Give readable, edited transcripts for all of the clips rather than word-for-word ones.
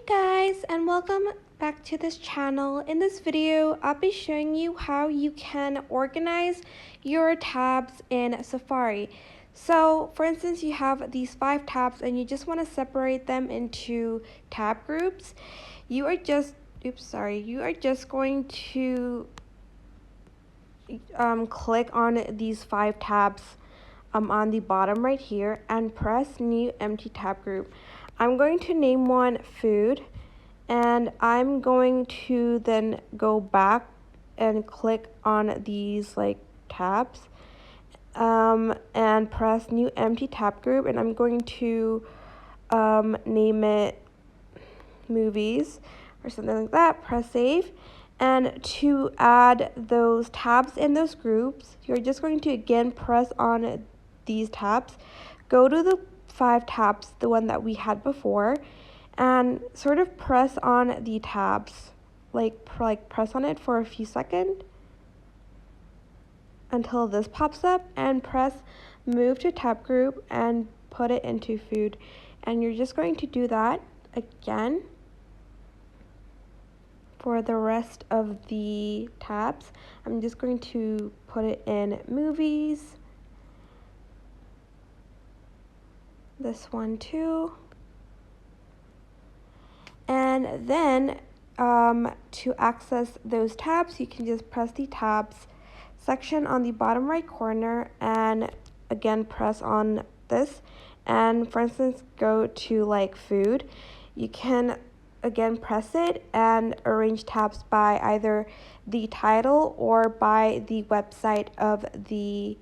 Guys, and welcome back to this channel. In this video, I'll be showing you how you can organize your tabs in Safari. So for instance, you have these 5 tabs and you just want to separate them into tab groups. You are just going to click on these 5 tabs on the bottom right here and press new empty tab group. I'm going to name one food, and I'm going to then go back and click on these tabs and press new empty tab group, and I'm going to name it movies or something like that. Press save. And to add those tabs in those groups, you're just going to again press on these tabs, go to the 5 tabs, the one that we had before, and sort of press on the tabs, like press on it for a few seconds until this pops up, and press move to tab group and put it into food. And you're just going to do that again for the rest of the tabs. I'm just going to put it in movies, this one too, and then to access those tabs, you can just press the tabs section on the bottom right corner and again press on this, and for instance go to food. You can again press it and arrange tabs by either the title or by the website of the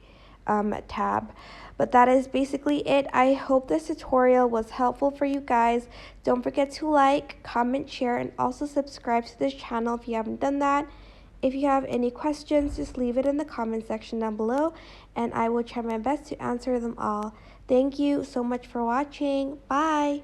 tab. But that is basically it. I hope this tutorial was helpful for you guys. Don't forget to like, comment, share, and also subscribe to this channel if you haven't done that. If you have any questions, just leave it in the comment section down below, and I will try my best to answer them all. Thank you so much for watching. Bye!